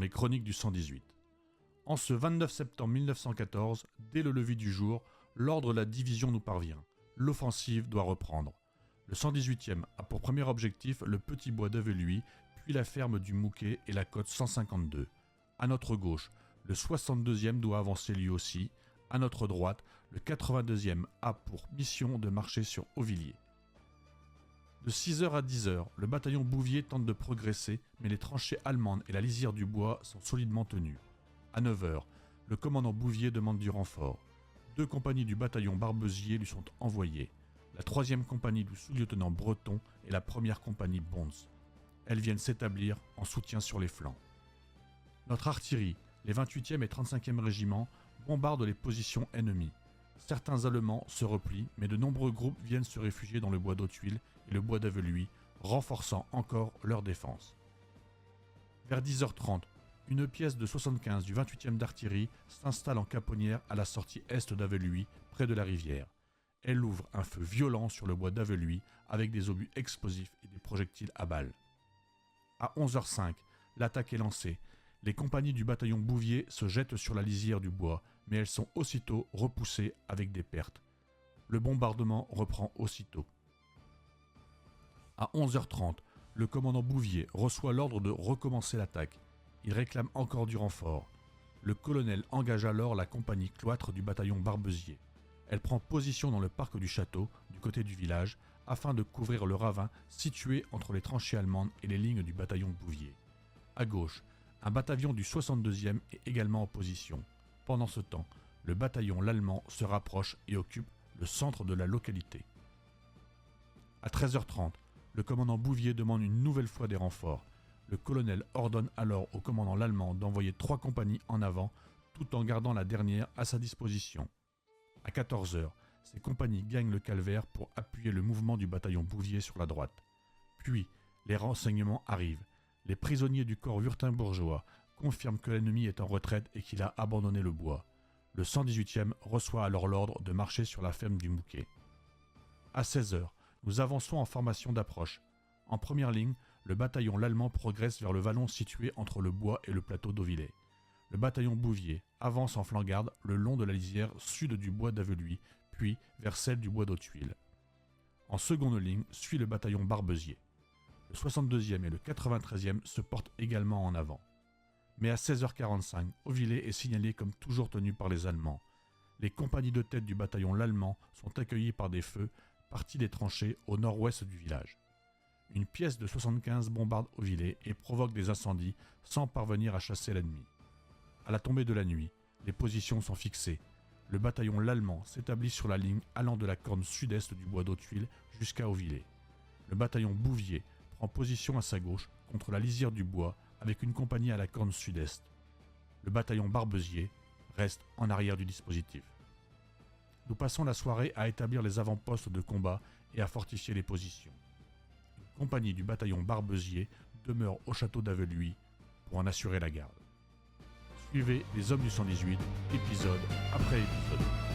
les chroniques du 118. En ce 29 septembre 1914, dès le lever du jour, l'ordre de la division nous parvient. L'offensive doit reprendre. Le 118e a pour premier objectif le petit bois d'Aveluy, puis la ferme du Mouquet et la côte 152. À notre gauche, le 62e doit avancer lui aussi. À notre droite, le 82e a pour mission de marcher sur Auvilliers. De 6h à 10h, le bataillon Bouvier tente de progresser, mais les tranchées allemandes et la lisière du bois sont solidement tenues. À 9h, le commandant Bouvier demande du renfort. 2 compagnies du bataillon Barbezier lui sont envoyées. La 3e compagnie du sous-lieutenant Breton et la 1re compagnie Bons. Elles viennent s'établir en soutien sur les flancs. Notre artillerie, les 28e et 35e régiments, bombardent les positions ennemies. Certains Allemands se replient, mais de nombreux groupes viennent se réfugier dans le bois d'Autuile et le bois d'Aveluy, renforçant encore leur défense. Vers 10h30, une pièce de 75 du 28e d'artillerie s'installe en caponnière à la sortie est d'Aveluy, près de la rivière. Elle ouvre un feu violent sur le bois d'Aveluy avec des obus explosifs et des projectiles à balles. À 11h05, l'attaque est lancée. Les compagnies du bataillon Bouvier se jettent sur la lisière du bois, mais elles sont aussitôt repoussées avec des pertes. Le bombardement reprend aussitôt. À 11h30, le commandant Bouvier reçoit l'ordre de recommencer l'attaque. Il réclame encore du renfort. Le colonel engage alors la compagnie cloître du bataillon Barbezier. Elle prend position dans le parc du château, du côté du village, afin de couvrir le ravin situé entre les tranchées allemandes et les lignes du bataillon Bouvier. À gauche, un bataillon du 62e est également en position. Pendant ce temps, le bataillon l'allemand se rapproche et occupe le centre de la localité. À 13h30, le commandant Bouvier demande une nouvelle fois des renforts. Le colonel ordonne alors au commandant l'allemand d'envoyer 3 compagnies en avant, tout en gardant la dernière à sa disposition. À 14h, ces compagnies gagnent le calvaire pour appuyer le mouvement du bataillon Bouvier sur la droite. Puis, les renseignements arrivent. Les prisonniers du corps wurtembourgeois confirment que l'ennemi est en retraite et qu'il a abandonné le bois. Le 118e reçoit alors l'ordre de marcher sur la ferme du Mouquet. À 16h, nous avançons en formation d'approche. En première ligne, le bataillon l'allemand progresse vers le vallon situé entre le bois et le plateau d'Auvillers. Le bataillon Bouvier avance en flanc-garde le long de la lisière sud du bois d'Aveluy, puis vers celle du bois d'Autuile. En seconde ligne suit le bataillon Barbezier. Le 62e et le 93e se portent également en avant. Mais à 16h45, Auvilliers est signalé comme toujours tenu par les Allemands. Les compagnies de tête du bataillon l'allemand sont accueillies par des feux partis des tranchées au nord-ouest du village. Une pièce de 75 bombarde Auvilliers et provoque des incendies sans parvenir à chasser l'ennemi. À la tombée de la nuit, les positions sont fixées. Le bataillon l'allemand s'établit sur la ligne allant de la corne sud-est du bois d'Autuile jusqu'à Auvilliers. Le bataillon Bouvier prend position à sa gauche contre la lisière du bois avec une compagnie à la corne sud-est. Le bataillon Barbezier reste en arrière du dispositif. Nous passons la soirée à établir les avant-postes de combat et à fortifier les positions. Une compagnie du bataillon Barbezier demeure au château d'Aveluy pour en assurer la garde. Suivez les hommes du 118, épisode après épisode.